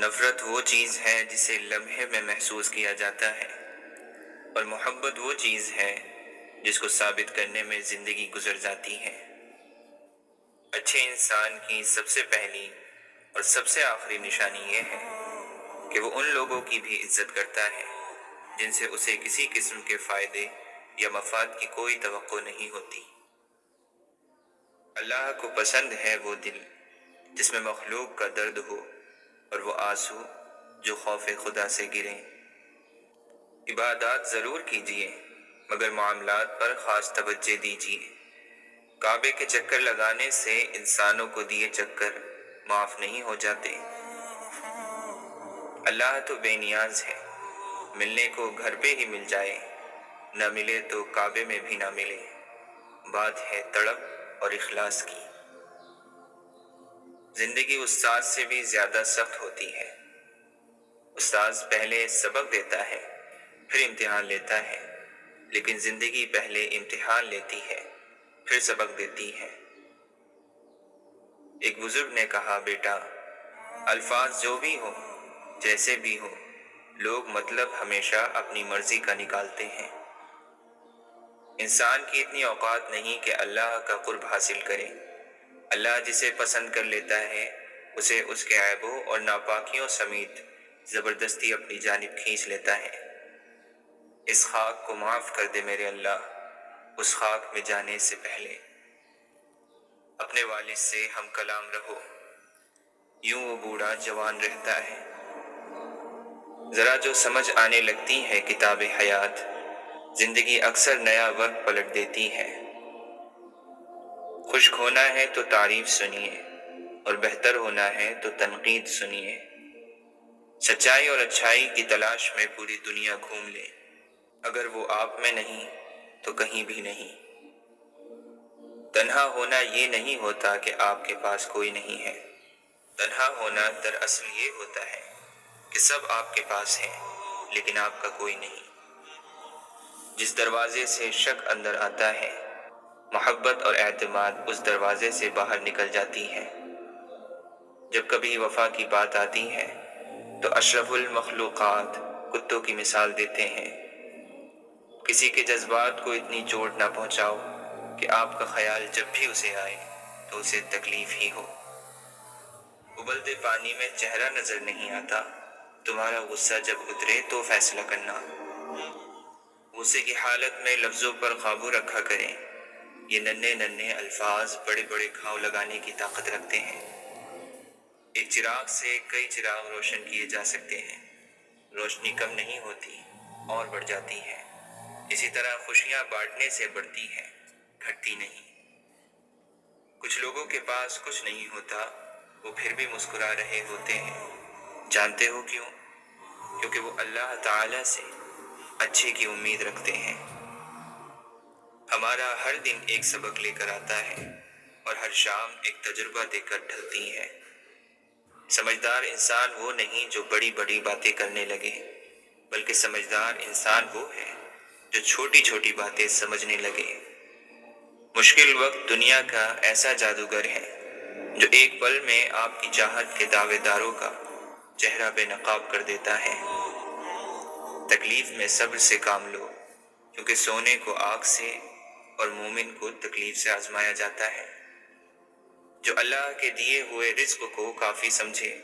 نفرت وہ چیز ہے جسے لمحے میں محسوس کیا جاتا ہے، اور محبت وہ چیز ہے جس کو ثابت کرنے میں زندگی گزر جاتی ہے۔ اچھے انسان کی سب سے پہلی اور سب سے آخری نشانی یہ ہے کہ وہ ان لوگوں کی بھی عزت کرتا ہے جن سے اسے کسی قسم کے فائدے یا مفاد کی کوئی توقع نہیں ہوتی۔ اللہ کو پسند ہے وہ دل جس میں مخلوق کا درد ہو اور وہ آنسو جو خوف خدا سے گریں۔ عبادات ضرور کیجئے مگر معاملات پر خاص توجہ دیجئے۔ کعبے کے چکر لگانے سے انسانوں کو دیے چکر معاف نہیں ہو جاتے۔ اللہ تو بے نیاز ہے، ملنے کو گھر پہ ہی مل جائے، نہ ملے تو کعبے میں بھی نہ ملے۔ بات ہے طلب اور اخلاص کی۔ زندگی استاد سے بھی زیادہ سخت ہوتی ہے۔ استاد پہلے سبق دیتا ہے، پھر امتحان لیتا ہے، لیکن زندگی پہلے امتحان لیتی ہے، پھر سبق دیتی ہے۔ ایک بزرگ نے کہا، بیٹا، الفاظ جو بھی ہو، جیسے بھی ہو، لوگ مطلب ہمیشہ اپنی مرضی کا نکالتے ہیں۔ انسان کی اتنی اوقات نہیں کہ اللہ کا قرب حاصل کرے۔ اللہ جسے پسند کر لیتا ہے اسے اس کے عیبوں اور ناپاکیوں سمیت زبردستی اپنی جانب کھینچ لیتا ہے۔ اس خاک کو معاف کر دے میرے اللہ، اس خاک میں جانے سے پہلے۔ اپنے والد سے ہم کلام رہو، یوں وہ بوڑھا جوان رہتا ہے۔ ذرا جو سمجھ آنے لگتی ہے کتاب حیات، زندگی اکثر نیا وقت پلٹ دیتی ہے۔ خشک ہونا ہے تو تعریف سنیے، اور بہتر ہونا ہے تو تنقید سنیے۔ سچائی اور اچھائی کی تلاش میں پوری دنیا گھوم لے، اگر وہ آپ میں نہیں تو کہیں بھی نہیں۔ تنہا ہونا یہ نہیں ہوتا کہ آپ کے پاس کوئی نہیں ہے، تنہا ہونا دراصل یہ ہوتا ہے کہ سب آپ کے پاس ہیں لیکن آپ کا کوئی نہیں۔ جس دروازے سے شک اندر آتا ہے، محبت اور اعتماد اس دروازے سے باہر نکل جاتی ہے۔ جب کبھی وفا کی بات آتی ہے تو اشرف المخلوقات کتوں کی مثال دیتے ہیں۔ کسی کے جذبات کو اتنی چوٹ نہ پہنچاؤ کہ آپ کا خیال جب بھی اسے آئے تو اسے تکلیف ہی ہو۔ ابلتے پانی میں چہرہ نظر نہیں آتا، تمہارا غصہ جب اترے تو فیصلہ کرنا۔ غصے کی حالت میں لفظوں پر قابو رکھا کریں، یہ ننھے ننھے الفاظ بڑے بڑے گھاؤ لگانے کی طاقت رکھتے ہیں۔ ایک چراغ سے کئی چراغ روشن کیے جا سکتے ہیں، روشنی کم نہیں ہوتی اور بڑھ جاتی ہے۔ اسی طرح خوشیاں بانٹنے سے بڑھتی ہیں، گھٹتی نہیں۔ کچھ لوگوں کے پاس کچھ نہیں ہوتا، وہ پھر بھی مسکرا رہے ہوتے ہیں۔ جانتے ہو کیوں؟ کیونکہ وہ اللہ تعالی سے اچھے کی امید رکھتے ہیں۔ ہمارا ہر دن ایک سبق لے کر آتا ہے اور ہر شام ایک تجربہ دے کر ڈھلتی ہے۔ سمجھدار انسان وہ نہیں جو بڑی بڑی باتیں کرنے لگے، بلکہ سمجھدار انسان وہ ہے جو چھوٹی چھوٹی باتیں سمجھنے لگے۔ مشکل وقت دنیا کا ایسا جادوگر ہے جو ایک پل میں آپ کی چاہت کے دعوے داروں کا چہرہ بے نقاب کر دیتا ہے۔ تکلیف میں صبر سے کام لو، کیونکہ سونے کو آگ سے اور مومن کو تکلیف سے آزمایا جاتا ہے۔ جو اللہ کے دیے ہوئے رزق کو کافی سمجھے